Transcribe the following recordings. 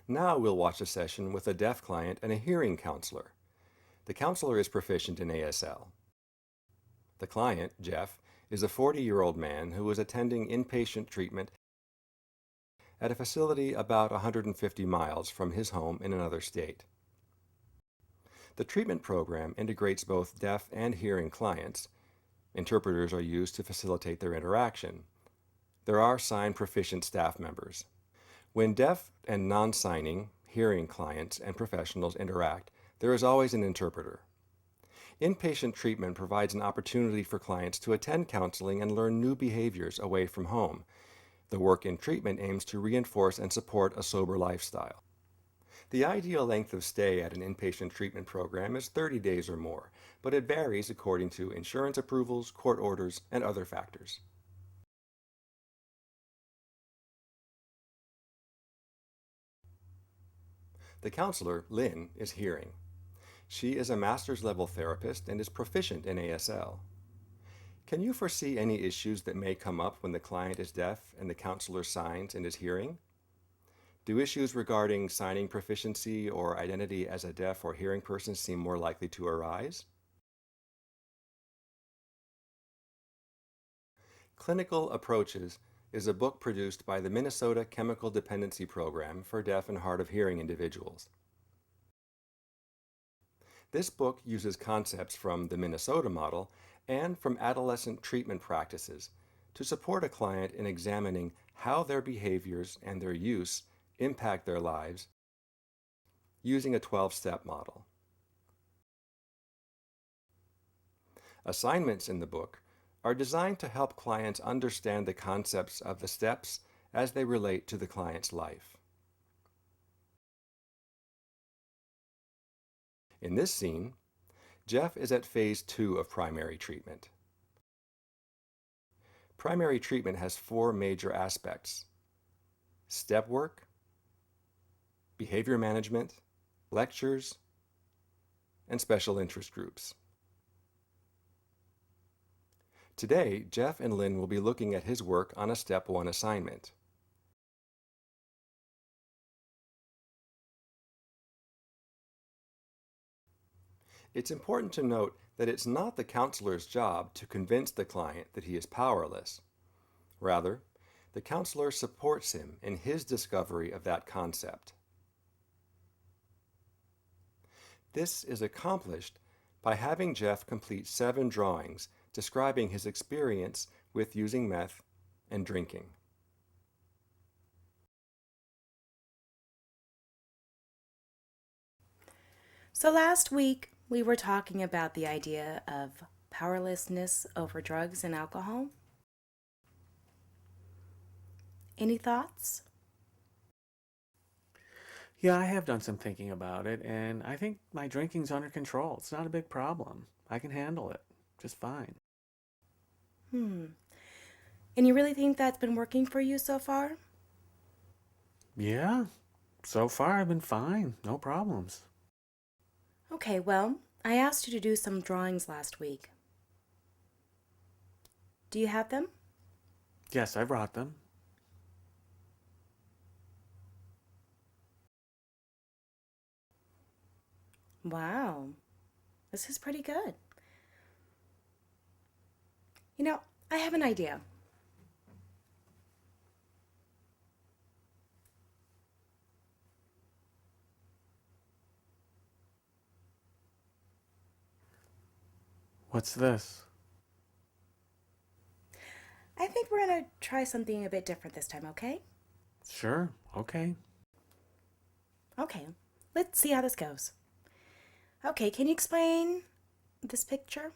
Now we'll watch a session with a deaf client and a hearing counselor. The counselor is proficient in ASL. The client, Jeff, is a 40-year-old man who is attending inpatient treatment at a facility about 150 miles from his home in another state. The treatment program integrates both deaf and hearing clients. Interpreters are used to facilitate their interaction. There are sign proficient staff members. When deaf and non-signing hearing clients and professionals interact, there is always an interpreter. Inpatient treatment provides an opportunity for clients to attend counseling and learn new behaviors away from home. The work in treatment aims to reinforce and support a sober lifestyle. The ideal length of stay at an inpatient treatment program is 30 days or more, but it varies according to insurance approvals, court orders, and other factors. The counselor, Lynn, is hearing. She is a master's level therapist and is proficient in ASL. Can you foresee any issues that may come up when the client is deaf and the counselor signs and is hearing? Do issues regarding signing proficiency or identity as a deaf or hearing person seem more likely to arise? Clinical Approaches is a book produced by the Minnesota Chemical Dependency Program for deaf and hard of hearing individuals. This book uses concepts from the Minnesota model and from adolescent treatment practices to support a client in examining how their behaviors and their use impact their lives using a 12-step model. Assignments in the book are designed to help clients understand the concepts of the steps as they relate to the client's life. In this scene, Jeff is at phase 2 of primary treatment. Primary treatment has 4 major aspects: step work, behavior management, lectures, and special interest groups. Today, Jeff and Lynn will be looking at his work on a Step 1 assignment. It's important to note that it's not the counselor's job to convince the client that he is powerless. Rather, the counselor supports him in his discovery of that concept. This is accomplished by having Jeff complete 7 drawings describing his experience with using meth and drinking. So last week, we were talking about the idea of powerlessness over drugs and alcohol. Any thoughts? Yeah, I have done some thinking about it, and I think my drinking's under control. It's not a big problem. I can handle it just fine. Hmm. And you really think that's been working for you so far? Yeah, so far I've been fine. No problems. Okay, well, I asked you to do some drawings last week. Do you have them? Yes, I brought them. Wow, this is pretty good. You know, I have an idea. What's this? I think we're gonna try something a bit different this time, okay? Sure, okay. Okay, let's see how this goes. Okay, can you explain this picture?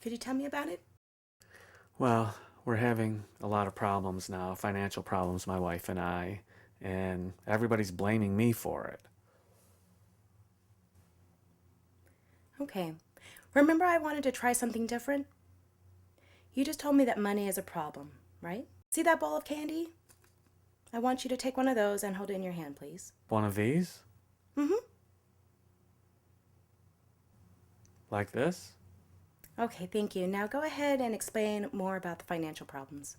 Could you tell me about it? Well, we're having a lot of problems now, financial problems, my wife and I, and everybody's blaming me for it. Okay. Remember I wanted to try something different? You just told me that money is a problem, right? See that bowl of candy? I want you to take one of those and hold it in your hand, please. One of these? Mm-hmm. Like this? Okay, thank you. Now go ahead and explain more about the financial problems.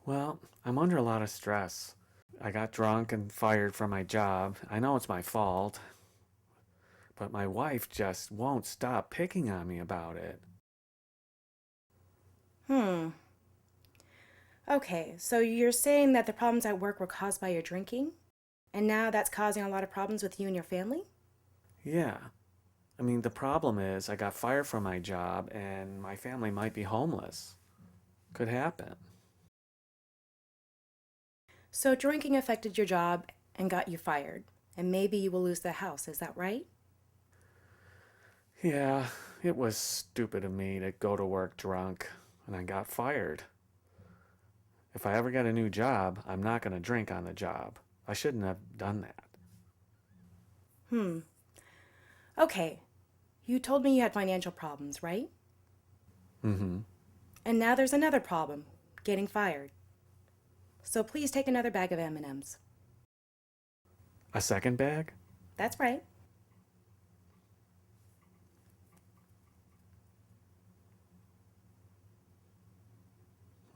Well, I'm under a lot of stress. I got drunk and fired from my job. I know it's my fault, but my wife just won't stop picking on me about it. Hmm. Okay, so you're saying that the problems at work were caused by your drinking? And now that's causing a lot of problems with you and your family? Yeah. I mean, the problem is I got fired from my job and my family might be homeless. Could happen. So drinking affected your job and got you fired, and maybe you will lose the house, is that right? Yeah, it was stupid of me to go to work drunk and I got fired. If I ever get a new job, I'm not going to drink on the job. I shouldn't have done that. Hmm. Okay, you told me you had financial problems, right? Mm-hmm. And now there's another problem, getting fired. So please take another bag of M&Ms. A second bag? That's right.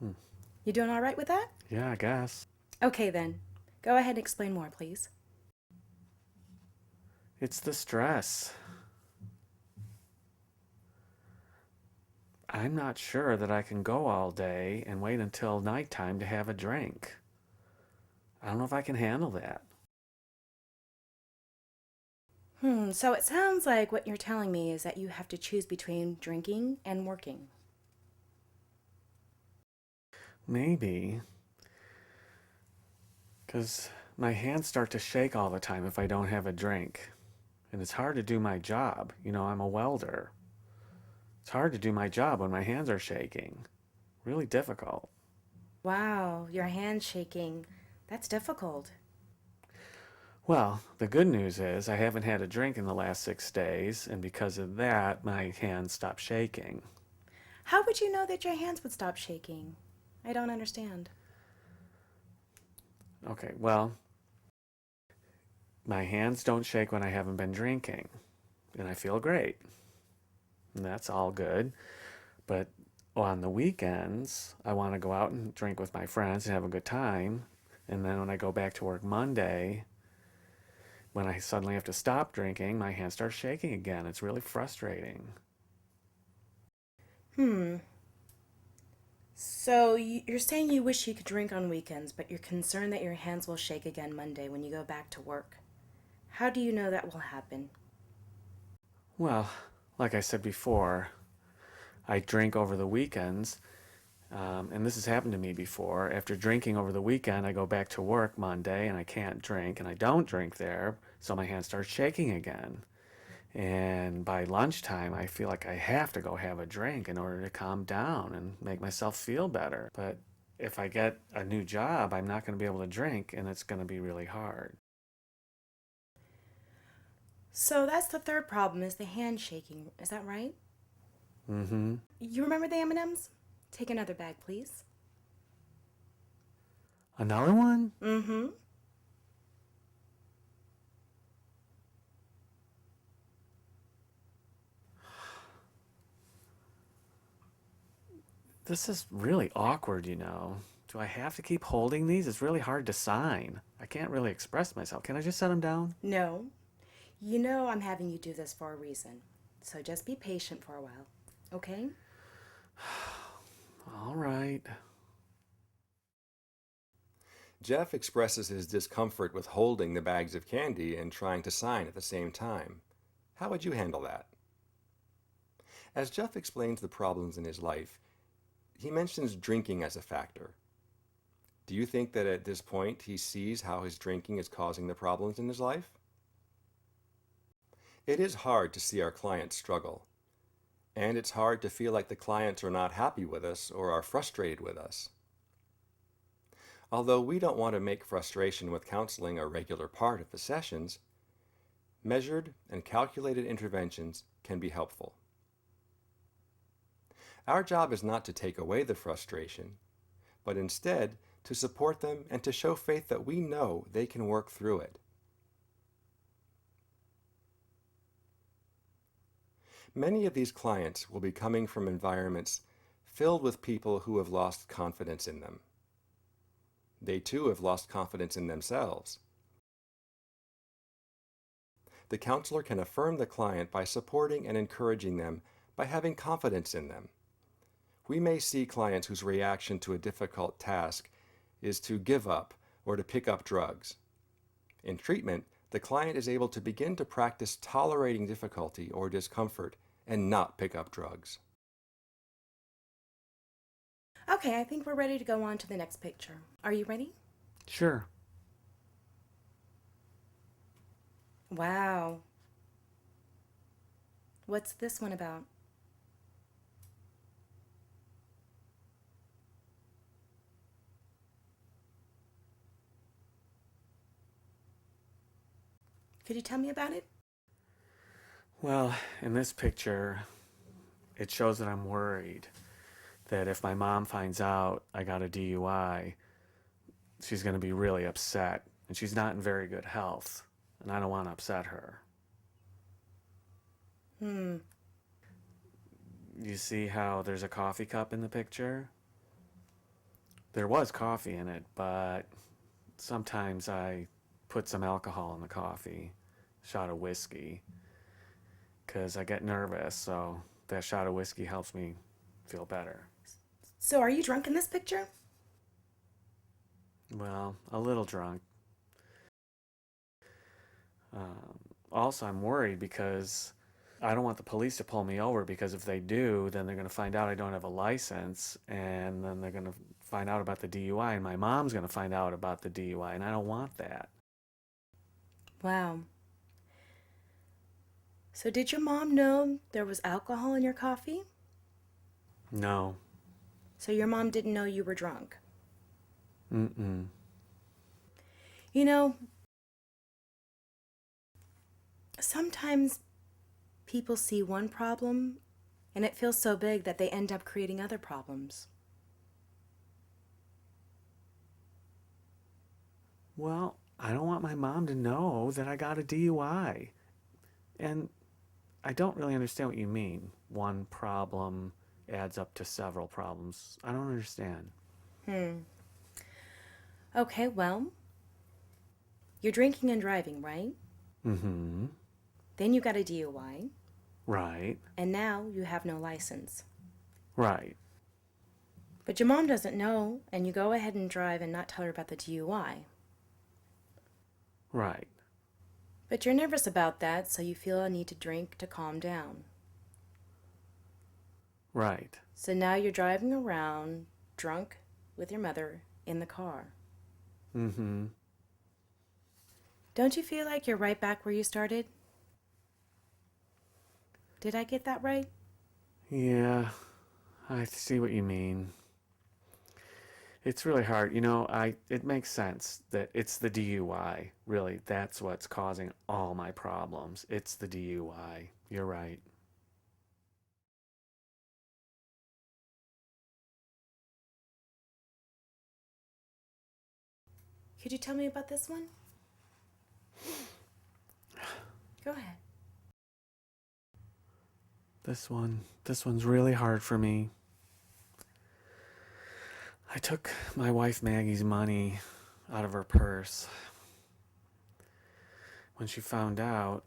Hmm. You doing all right with that? Yeah, I guess. Okay then. Go ahead and explain more, please. It's the stress. I'm not sure that I can go all day and wait until nighttime to have a drink. I don't know if I can handle that. So it sounds like what you're telling me is that you have to choose between drinking and working. Maybe. Because my hands start to shake all the time if I don't have a drink. And it's hard to do my job. You know, I'm a welder. It's hard to do my job when my hands are shaking. Really difficult. Wow, your hand's shaking. That's difficult. Well, the good news is I haven't had a drink in the last 6 days, and because of that, my hands stopped shaking. How would you know that your hands would stop shaking? I don't understand. Okay, well, my hands don't shake when I haven't been drinking, and I feel great. And that's all good. But on the weekends, I want to go out and drink with my friends and have a good time. And then when I go back to work Monday, when I suddenly have to stop drinking, my hands start shaking again. It's really frustrating. Hmm. So you're saying you wish you could drink on weekends, but you're concerned that your hands will shake again Monday when you go back to work. How do you know that will happen? Well, like I said before, I drink over the weekends, and this has happened to me before. After drinking over the weekend, I go back to work Monday and I can't drink, and I don't drink there, so my hands start shaking again. And by lunchtime, I feel like I have to go have a drink in order to calm down and make myself feel better. But if I get a new job, I'm not going to be able to drink, and it's going to be really hard. So that's the third problem is the hand shaking. Is that right? Mm-hmm. You remember the M&Ms? Take another bag, please. Another one? Mm-hmm. This is really awkward, you know. Do I have to keep holding these? It's really hard to sign. I can't really express myself. Can I just set them down? No. You know I'm having you do this for a reason. So just be patient for a while. Okay? All right. Jeff expresses his discomfort with holding the bags of candy and trying to sign at the same time. How would you handle that? As Jeff explains the problems in his life, he mentions drinking as a factor. Do you think that at this point he sees how his drinking is causing the problems in his life? It is hard to see our clients struggle, and it's hard to feel like the clients are not happy with us or are frustrated with us. Although we don't want to make frustration with counseling a regular part of the sessions, measured and calculated interventions can be helpful. Our job is not to take away the frustration, but instead to support them and to show faith that we know they can work through it. Many of these clients will be coming from environments filled with people who have lost confidence in them. They too have lost confidence in themselves. The counselor can affirm the client by supporting and encouraging them by having confidence in them. We may see clients whose reaction to a difficult task is to give up or to pick up drugs. In treatment, the client is able to begin to practice tolerating difficulty or discomfort and not pick up drugs. Okay, I think we're ready to go on to the next picture. Are you ready? Sure. Wow. What's this one about? Could you tell me about it? Well, in this picture, it shows that I'm worried that if my mom finds out I got a DUI, she's going to be really upset. And she's not in very good health. And I don't want to upset her. You see how there's a coffee cup in the picture? There was coffee in it, but sometimes I put some alcohol in the coffee, shot of whiskey, because I get nervous, so that shot of whiskey helps me feel better. So are you drunk in this picture? Well, a little drunk. Also, I'm worried because I don't want the police to pull me over, because if they do, then they're going to find out I don't have a license, and then they're going to find out about the DUI, and my mom's going to find out about the DUI, and I don't want that. Wow. So did your mom know there was alcohol in your coffee? No. So your mom didn't know you were drunk? Mm-mm. You know, sometimes people see one problem and it feels so big that they end up creating other problems. Well, I don't want my mom to know that I got a DUI. And I don't really understand what you mean. One problem adds up to several problems. I don't understand. Okay, well, you're drinking and driving, right? Mm-hmm. Then you got a DUI, Right. and now you have no license. Right. But your mom doesn't know, and you go ahead and drive and not tell her about the DUI. Right. But you're nervous about that, so you feel a need to drink to calm down. Right. So now you're driving around drunk with your mother in the car. Mm-hmm. Don't you feel like you're right back where you started? Did I get that right? Yeah, I see what you mean. It's really hard. It makes sense that it's the DUI. Really, that's what's causing all my problems. It's the DUI. You're right. Could you tell me about this one? Go ahead. This one's really hard for me. I took my wife Maggie's money out of her purse. When she found out,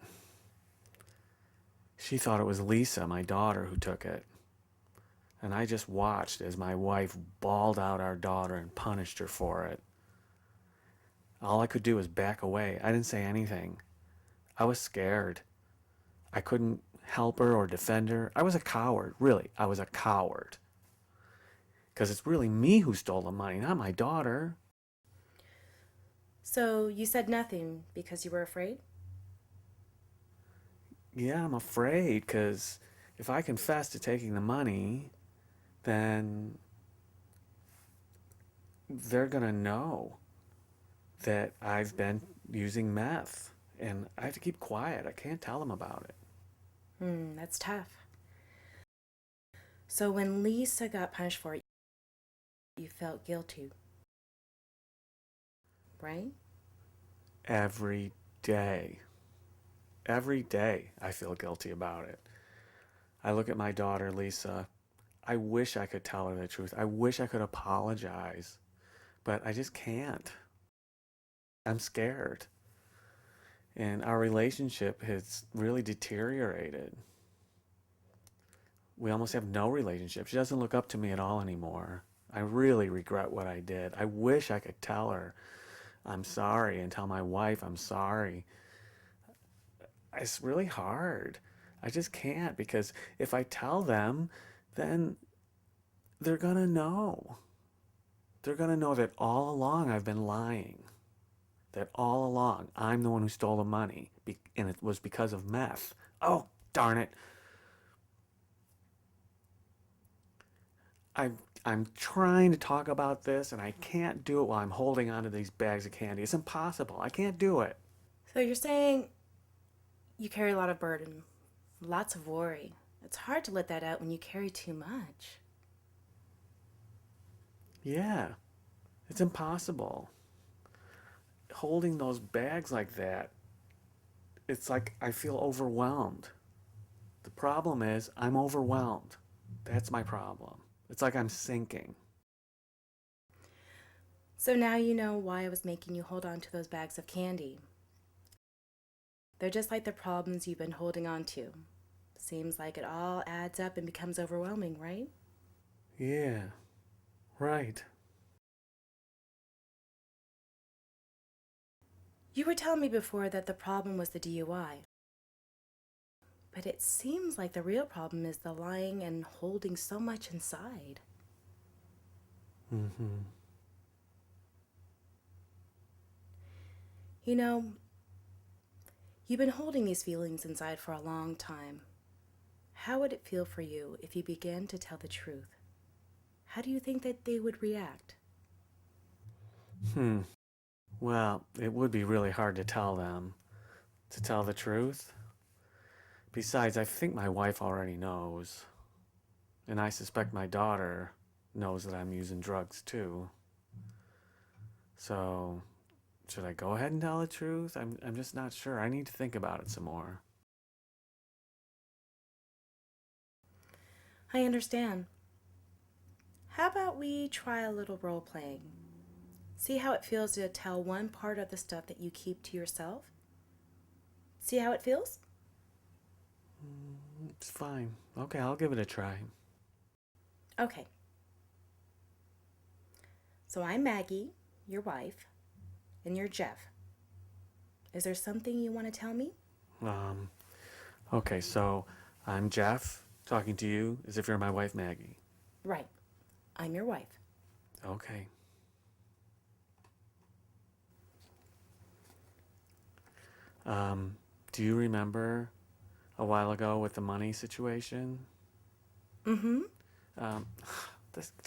she thought it was Lisa, my daughter, who took it. And I just watched as my wife bawled out our daughter and punished her for it. All I could do was back away. I didn't say anything. I was scared. I couldn't help her or defend her. I was a coward, really. I was a coward. Because it's really me who stole the money, not my daughter. So you said nothing because you were afraid? Yeah, I'm afraid, because if I confess to taking the money, then they're going to know that I've been using meth. And I have to keep quiet. I can't tell them about it. That's tough. So when Lisa got punished for it, you felt guilty, right? Every day. Every day I feel guilty about it. I look at my daughter, Lisa. I wish I could tell her the truth. I wish I could apologize, but I just can't. I'm scared. And our relationship has really deteriorated. We almost have no relationship. She doesn't look up to me at all anymore. I really regret what I did. I wish I could tell her I'm sorry and tell my wife I'm sorry. It's really hard. I just can't because if I tell them, then they're going to know. They're going to know that all along I've been lying. That all along I'm the one who stole the money and it was because of meth. Oh, darn it. I'm trying to talk about this and I can't do it while I'm holding onto these bags of candy. It's impossible. I can't do it. So you're saying you carry a lot of burden, lots of worry. It's hard to let that out when you carry too much. Yeah, it's impossible. Holding those bags like that, it's like I feel overwhelmed. The problem is I'm overwhelmed. That's my problem. It's like I'm sinking. So now you know why I was making you hold on to those bags of candy. They're just like the problems you've been holding on to. Seems like it all adds up and becomes overwhelming, right? Yeah, right. You were telling me before that the problem was the DUI. But it seems like the real problem is the lying and holding so much inside. Mm-hmm. You know, you've been holding these feelings inside for a long time. How would it feel for you if you began to tell the truth? How do you think that they would react? Well, it would be really hard to tell them. To tell the truth. Besides, I think my wife already knows. And I suspect my daughter knows that I'm using drugs too. So, should I go ahead and tell the truth? I'm just not sure. I need to think about it some more. I understand. How about we try a little role playing? See how it feels to tell one part of the stuff that you keep to yourself? See how it feels? It's fine. Okay, I'll give it a try. Okay. So I'm Maggie, your wife, and you're Jeff. Is there something you want to tell me? Um, okay, so I'm Jeff, talking to you as if you're my wife, Maggie. Right. I'm your wife. Okay. Do you remember a while ago with the money situation? Mm-hmm. Um,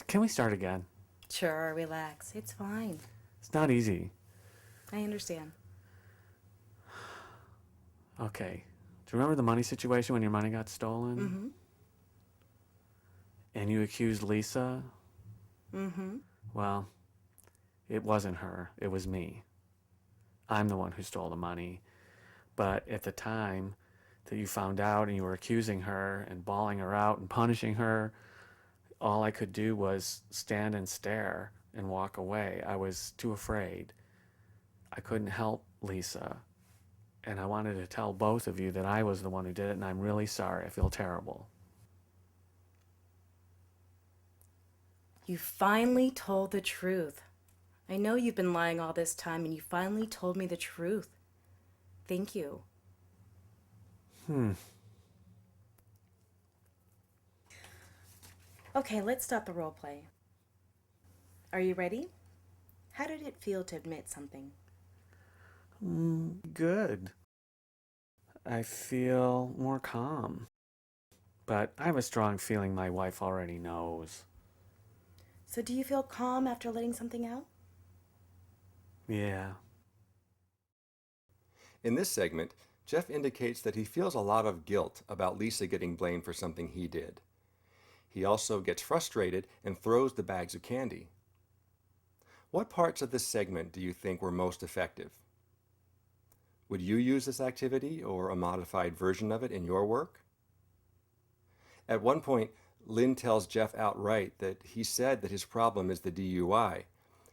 can we start again? Sure, relax. It's fine. It's not easy. I understand. Okay. Do you remember the money situation when your money got stolen? Mm-hmm. And you accused Lisa? Mm-hmm. Well, it wasn't her. It was me. I'm the one who stole the money. But at the time that you found out and you were accusing her and bawling her out and punishing her, all I could do was stand and stare and walk away. I was too afraid. I couldn't help Lisa. And I wanted to tell both of you that I was the one who did it, and I'm really sorry. I feel terrible. You finally told the truth. I know you've been lying all this time, and you finally told me the truth. Thank you. Okay, let's start the role play. Are you ready? How did it feel to admit something? Good. I feel more calm. But I have a strong feeling my wife already knows. So, do you feel calm after letting something out? Yeah. In this segment, Jeff indicates that he feels a lot of guilt about Lisa getting blamed for something he did. He also gets frustrated and throws the bags of candy. What parts of this segment do you think were most effective? Would you use this activity or a modified version of it in your work? At one point, Lynn tells Jeff outright that he said that his problem is the DUI,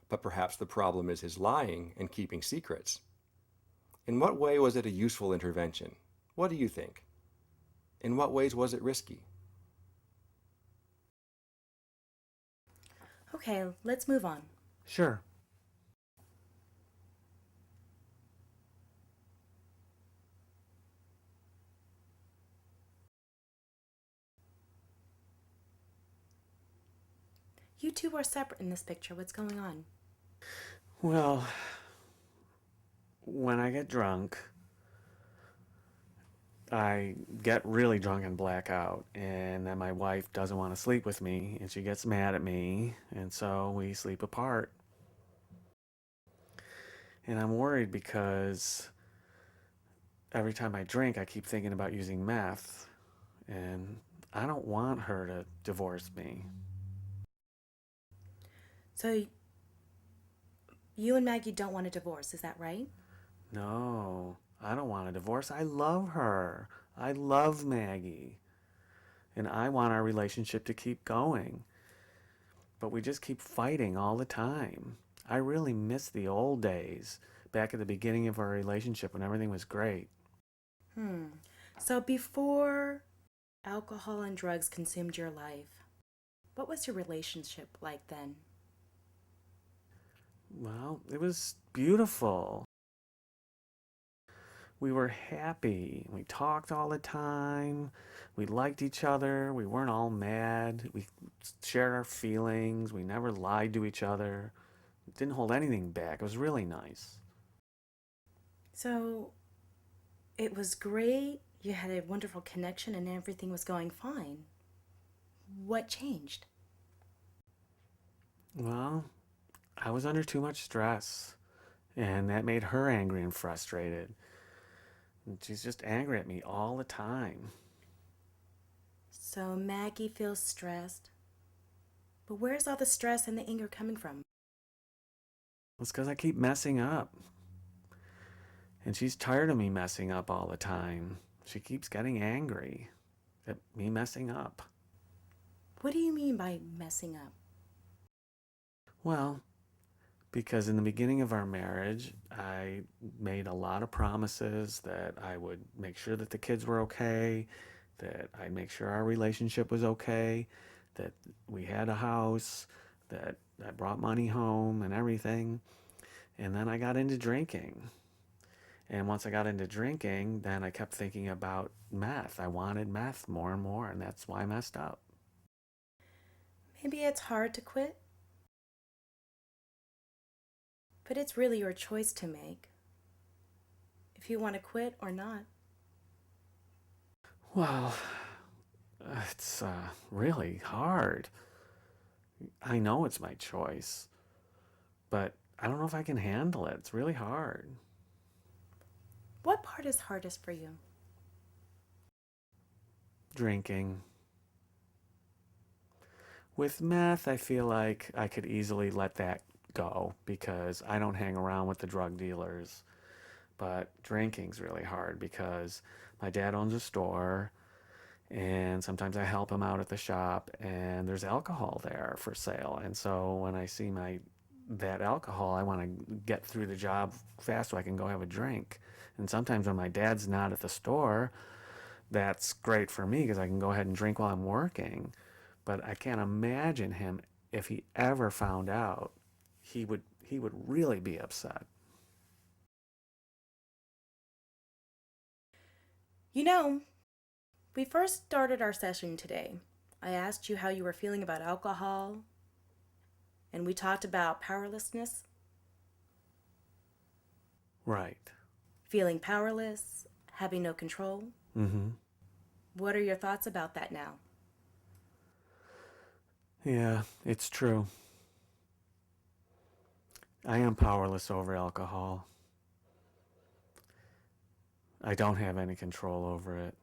but perhaps the problem is his lying and keeping secrets. In what way was it a useful intervention? What do you think? In what ways was it risky? Okay, let's move on. Sure. You two are separate in this picture. What's going on? Well, when I get drunk, I get really drunk and black out, and then my wife doesn't want to sleep with me, and she gets mad at me, and so we sleep apart. And I'm worried because every time I drink, I keep thinking about using meth, and I don't want her to divorce me. So, you and Maggie don't want a divorce, is that right? No, I don't want a divorce. I love her. I love Maggie. And I want our relationship to keep going. But we just keep fighting all the time. I really miss the old days, back at the beginning of our relationship when everything was great. So, before alcohol and drugs consumed your life, what was your relationship like then? Well, it was beautiful. We were happy. We talked all the time. We liked each other. We weren't all mad. We shared our feelings. We never lied to each other. Didn't hold anything back. It was really nice. So, it was great. You had a wonderful connection and everything was going fine. What changed? Well, I was under too much stress, and that made her angry and frustrated. And she's just angry at me all the time. So, Maggie feels stressed. But where's all the stress and the anger coming from? It's because I keep messing up. And she's tired of me messing up all the time. She keeps getting angry at me messing up. What do you mean by messing up? Well, because in the beginning of our marriage, I made a lot of promises that I would make sure that the kids were okay, that I'd make sure our relationship was okay, that we had a house, that I brought money home and everything. And then I got into drinking. And once I got into drinking, then I kept thinking about meth. I wanted meth more and more, and that's why I messed up. Maybe it's hard to quit, but it's really your choice to make. If you want to quit or not. Well, it's really hard. I know it's my choice, but I don't know if I can handle it. It's really hard. What part is hardest for you? Drinking. With meth, I feel like I could easily let that go because I don't hang around with the drug dealers. But drinking's really hard because my dad owns a store and sometimes I help him out at the shop and there's alcohol there for sale. And so when I see that alcohol, I want to get through the job fast so I can go have a drink. And sometimes when my dad's not at the store, that's great for me because I can go ahead and drink while I'm working. But I can't imagine him if he ever found out. He would really be upset. You know, we first started our session today. I asked you how you were feeling about alcohol, and we talked about powerlessness, Right. feeling powerless, having no control. Mm-hmm. What are your thoughts about that now? Yeah, it's true. I am powerless over alcohol. I don't have any control over it.